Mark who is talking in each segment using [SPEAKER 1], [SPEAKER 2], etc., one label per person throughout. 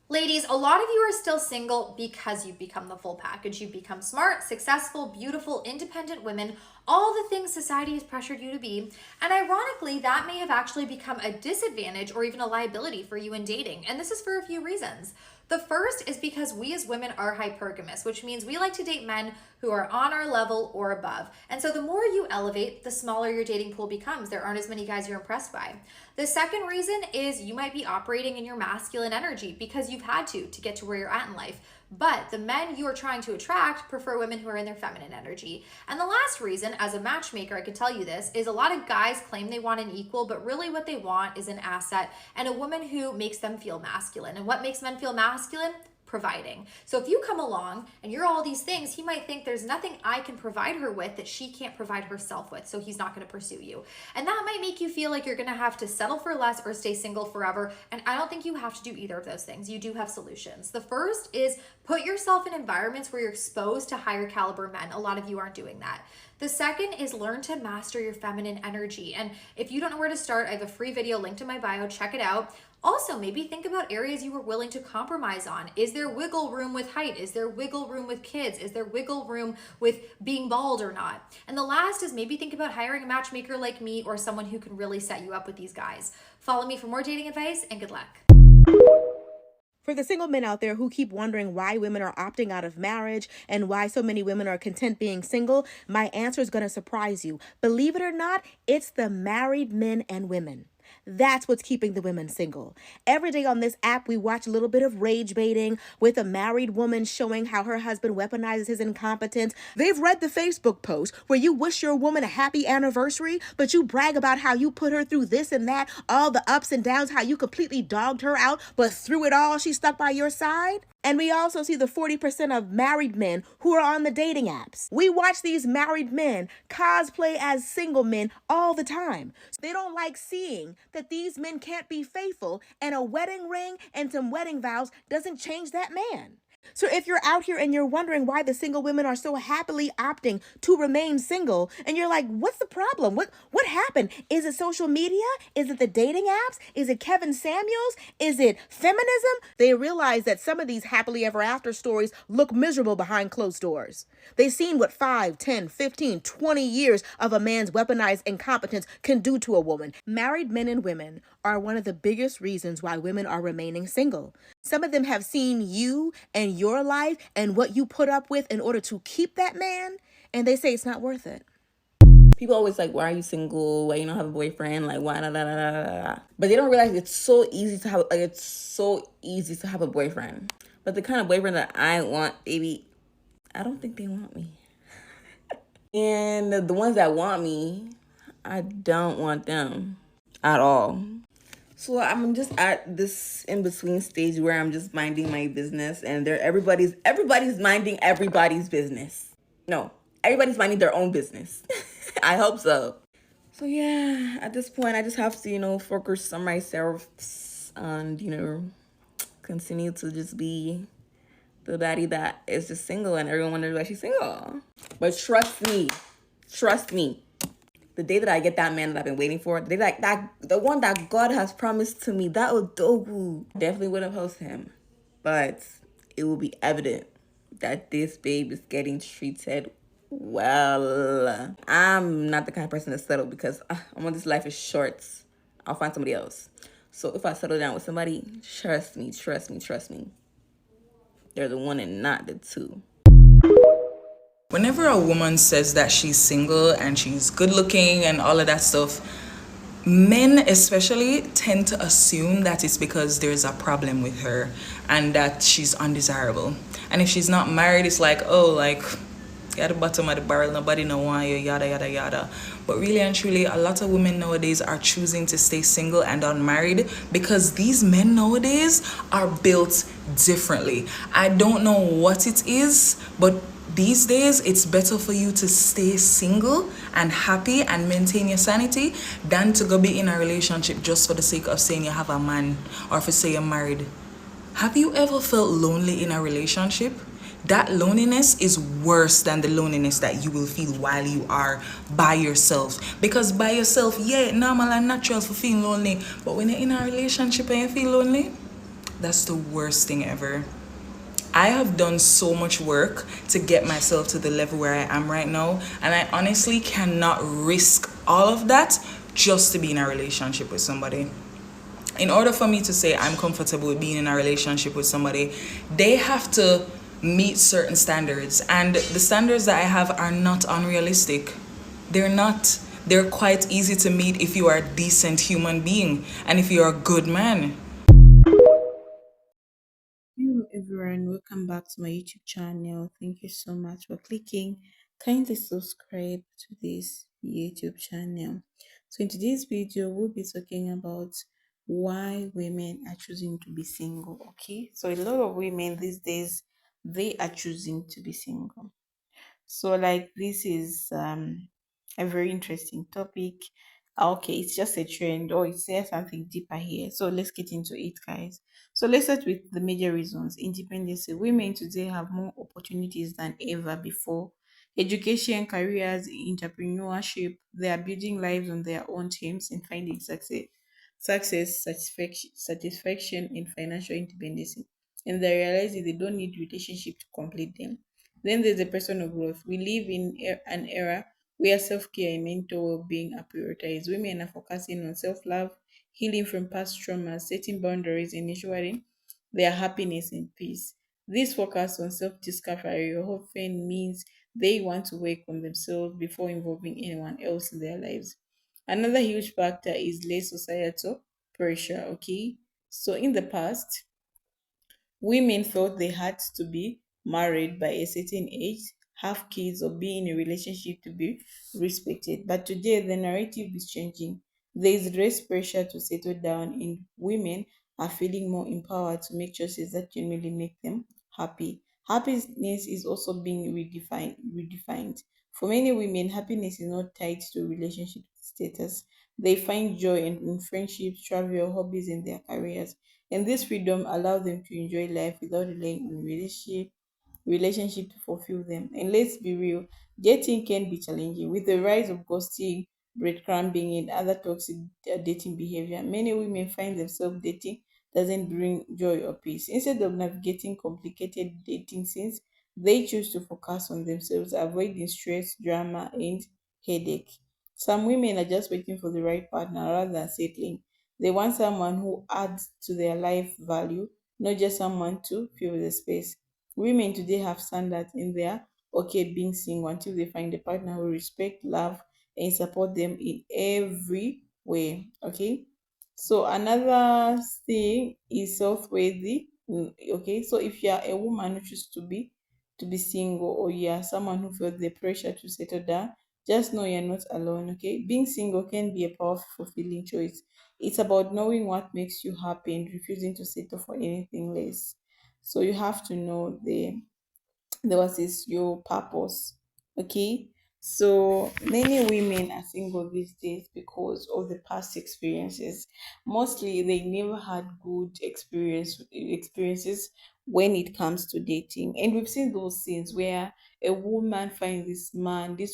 [SPEAKER 1] Ladies, a lot of you are still single because you've become the full package. You've become smart, successful, beautiful, independent women, all the things society has pressured you to be. And ironically, that may have actually become a disadvantage or even a liability for you in dating. And this is for a few reasons. The first is because we as women are hypergamous, which means we like to date men who are on our level or above. And so the more you elevate, the smaller your dating pool becomes. There aren't as many guys you're impressed by. The second reason is you might be operating in your masculine energy because you've had to get to where you're at in life. But the men you are trying to attract prefer women who are in their feminine energy. And the last reason, as a matchmaker, I can tell you this, is a lot of guys claim they want an equal, but really what they want is an asset and a woman who makes them feel masculine. And what makes men feel masculine? Providing. So if you come along and you're all these things, he might think there's nothing I can provide her with that she can't provide herself with, so he's not going to pursue you. And that might make you feel like you're going to have to settle for less or stay single forever. And I don't think you have to do either of those things. You do have solutions. The first is put yourself in environments where you're exposed to higher caliber men. A lot of you aren't doing that. The second is learn to master your feminine energy. And if you don't know where to start, I have a free video linked in my bio. Check it out. Also, maybe think about areas you were willing to compromise on. Is there wiggle room with height? Is there wiggle room with kids? Is there wiggle room with being bald or not? And the last is maybe think about hiring a matchmaker like me or someone who can really set you up with these guys. Follow me for more dating advice and good luck.
[SPEAKER 2] For the single men out there who keep wondering why women are opting out of marriage and why so many women are content being single, my answer is going to surprise you. Believe it or not, it's the married men and women. That's what's keeping the women single. Every day on this app, we watch a little bit of rage baiting with a married woman showing how her husband weaponizes his incompetence. They've read the Facebook post where you wish your woman a happy anniversary, but you brag about how you put her through this and that, all the ups and downs, how you completely dogged her out, but through it all, she stuck by your side. And we also see the 40% of married men who are on the dating apps. We watch these married men cosplay as single men all the time. They don't like seeing that these men can't be faithful, and a wedding ring and some wedding vows doesn't change that man. So if you're out here and you're wondering why the single women are so happily opting to remain single, and you're like, what's the problem? What happened? Is it social media? Is it the dating apps? Is it Kevin Samuels? Is it feminism? They realize that some of these happily ever after stories look miserable behind closed doors. They've seen what 5, 10, 15, 20 years of a man's weaponized incompetence can do to a woman. Married men and women are one of the biggest reasons why women are remaining single. Some of them have seen you and your life and what you put up with in order to keep that man, and they say it's not worth it.
[SPEAKER 3] People always like, why are you single? Why you don't have a boyfriend? Like, why da da da da da. But they don't realize it's so easy to have a boyfriend. But the kind of boyfriend that I want, baby, I don't think they want me. And the ones that want me, I don't want them at all. So I'm just at this in-between stage where I'm just minding my business, and everybody's minding everybody's business. No, everybody's minding their own business. I hope so. So yeah, at this point, I just have to, focus on myself and, continue to just be the baddie that is just single, and everyone wonders why she's single. But trust me, the day that I get that man that I've been waiting for, the day that the one that God has promised to me, that Odogu, definitely would have hosted him. But it will be evident that this babe is getting treated well. I'm not the kind of person to settle because this life is short. I'll find somebody else. So if I settle down with somebody, trust me. They're the one and not the two.
[SPEAKER 4] Whenever a woman says that she's single and she's good looking and all of that stuff, men especially tend to assume that it's because there's a problem with her and that she's undesirable. And if she's not married, it's like, you're at the bottom of the barrel, nobody know why you, yada, yada, yada. But really and truly, a lot of women nowadays are choosing to stay single and unmarried because these men nowadays are built differently. I don't know what it is, but these days, it's better for you to stay single and happy and maintain your sanity than to go be in a relationship just for the sake of saying you have a man or for say you're married. Have you ever felt lonely in a relationship? That loneliness is worse than the loneliness that you will feel while you are by yourself. Because by yourself, yeah, normal and natural for feeling lonely. But when you're in a relationship and you feel lonely, That's the worst thing ever. I have done so much work to get myself to the level where I am right now, and I honestly cannot risk all of that just to be in a relationship with somebody. In order for me to say I'm comfortable with being in a relationship with somebody, they have to meet certain standards, and the standards that I have are not unrealistic. They're not. They're quite easy to meet if you are a decent human being and if you're a good man.
[SPEAKER 5] Hello everyone, welcome back to my YouTube channel. Thank you so much for clicking. Kindly subscribe to this YouTube channel. So in today's video, we'll be talking about why women are choosing to be single. Okay, so a lot of women these days they are choosing to be single. So like this is a very interesting topic. Okay, it's just a trend or is there something deeper here? So let's get into it, guys. So let's start with the major reasons. Independence. Women today have more opportunities than ever before. Education, careers, entrepreneurship, they are building lives on their own terms and finding satisfaction in financial independence. And they realize that they don't need relationship to complete them. Then there's the personal growth. We live in an era where self care and mental well being are prioritized. Women are focusing on self love, healing from past traumas, setting boundaries, and ensuring their happiness and peace. This focus on self discovery often means they want to work on themselves before involving anyone else in their lives. Another huge factor is less societal pressure, okay? So in the past, women felt they had to be married by a certain age, have kids, or be in a relationship to be respected. But today, the narrative is changing. There is less pressure to settle down, and women are feeling more empowered to make choices that genuinely make them happy. Happiness is also being redefined. For many women, happiness is not tied to relationship status. They find joy in friendships, travel, hobbies, and their careers. And this freedom allows them to enjoy life without relying on relationship to fulfill them. And let's be real, dating can be challenging. With the rise of ghosting, breadcrumbing, and other toxic dating behavior, many women find themselves dating doesn't bring joy or peace. Instead of navigating complicated dating scenes, they choose to focus on themselves, avoiding stress, drama, and headache. Some women are just waiting for the right partner rather than settling. They want someone who adds to their life value, not just someone to fill the space. Women today have standards in their okay being single until they find a partner who respect, love, and support them in every way. Okay. So another thing is self-worthy. Okay. So if you are a woman who chooses to be single, or you are someone who feels the pressure to settle down, just know you're not alone. Okay. Being single can be a powerful, fulfilling choice. It's about knowing what makes you happy and refusing to settle for anything less. So you have to know there was this your purpose. Okay. So many women are single these days because of the past experiences. Mostly they never had good experiences when it comes to dating. And we've seen those scenes where a woman finds this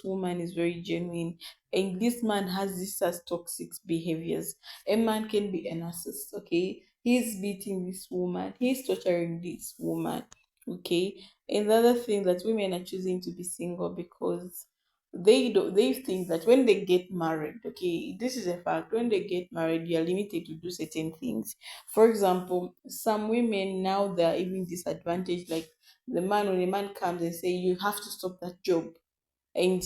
[SPEAKER 5] woman is very genuine, and this man has this as toxic behaviors. A man can be a narcissist, okay? He's beating this woman, he's torturing this woman. Okay. Another thing that women are choosing to be single because they think that when they get married, okay, this is a fact. When they get married, you are limited to do certain things. For example, some women now they are even disadvantaged. Like when a man comes and say you have to stop that job, and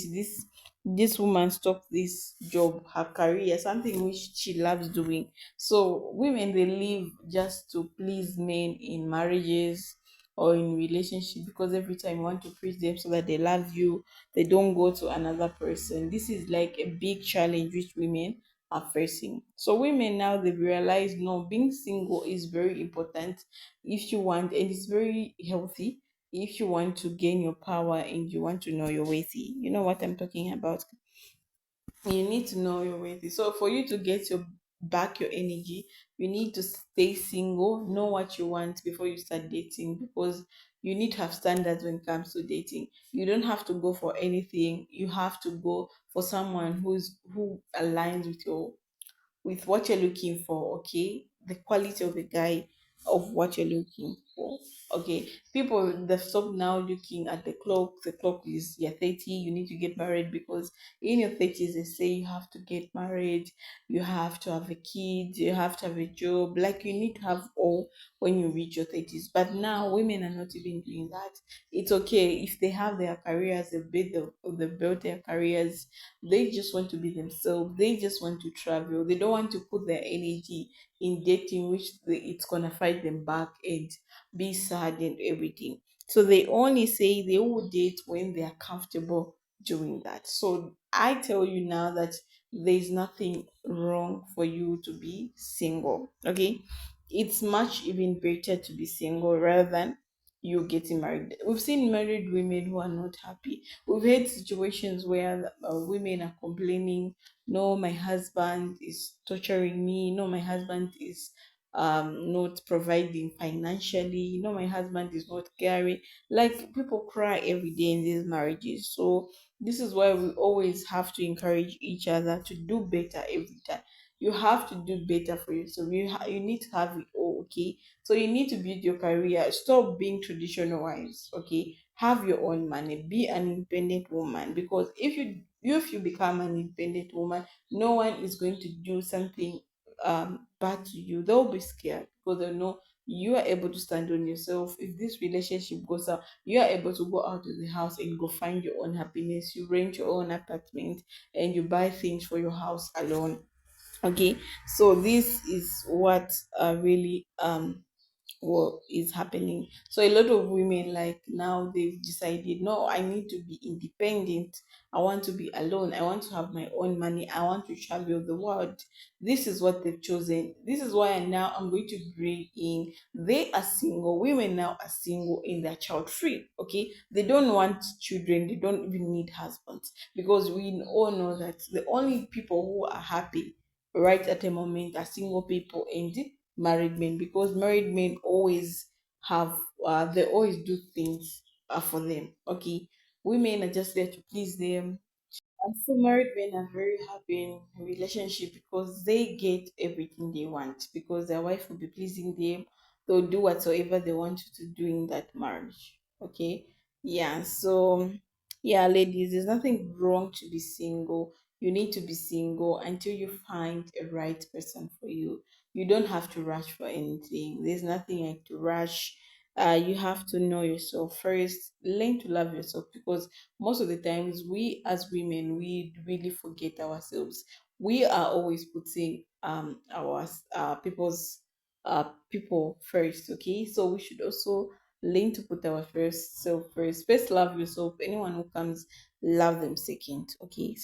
[SPEAKER 5] this woman stopped this job, her career, something which she loves doing. So women they live just to please men in marriages or in relationship, because every time you want to preach them so that they love you, they don't go to another person. This is like a big challenge which women are facing. So women now they've realized no, being single is very important if you want, and it's very healthy if you want to gain your power and you want to know your worthy. You know what I'm talking about. You need to know your worthy. So for you to get your energy, you need to stay single, know what you want before you start dating, because you need to have standards when it comes to dating. You don't have to go for anything. You have to go for someone who aligns with what you're looking for, okay? The quality of the guy, of what you're looking for. Okay, people they stop now looking at the clock. The clock is you're 30, you need to get married, because in your 30s they say you have to get married, you have to have a kid, you have to have a job, like you need to have all when you reach your 30s. But now women are not even doing that. It's okay if they have their careers, they build their careers, they just want to be themselves, they just want to travel, they don't want to put their energy in dating, which it's gonna fight them back and be sad and everything. So they only say they will date when they are comfortable doing that. So I tell you now that there's nothing wrong for you to be single. Okay, it's much even better to be single rather than you getting married. We've seen married women who are not happy. We've had situations where women are complaining, no, my husband is torturing me, no, my husband is not providing financially, no, my husband is not caring. Like people cry every day in these marriages. So this is why we always have to encourage each other to do better every time. You have to do better for yourself. You need to have it all. Okay, so you need to build your career. Stop being traditional wives. Okay, have your own money. Be an independent woman, because if you become an independent woman, no one is going to do something bad to you. They'll be scared because they know you are able to stand on yourself. If this relationship goes out, you are able to go out of the house and go find your own happiness. You rent your own apartment and you buy things for your house alone. Okay, so this is what really what is happening. So a lot of women, like now, they've decided, no, I need to be independent, I want to be alone, I want to have my own money, I want to travel the world. This is what they've chosen. This is why now I'm going to bring in, they are single, women now are single and they're child free. Okay, they don't want children, they don't even need husbands, because we all know that the only people who are happy right at the moment are single people and married men, because married men always have they always do things for them. Okay, women are just there to please them. And so married men are very happy in a relationship because they get everything they want, because their wife will be pleasing them. They'll do whatsoever they want you to do in that marriage. Okay. Yeah. So yeah, ladies, there's nothing wrong to be single. You need to be single until you find a right person for you. You don't have to rush for anything. There's nothing like to rush. You have to know yourself first. Learn to love yourself, because most of the times we as women, we really forget ourselves. We are always putting our people first. Okay, so we should also learn to put our first self first. First love yourself. Anyone who comes, love them second. Okay.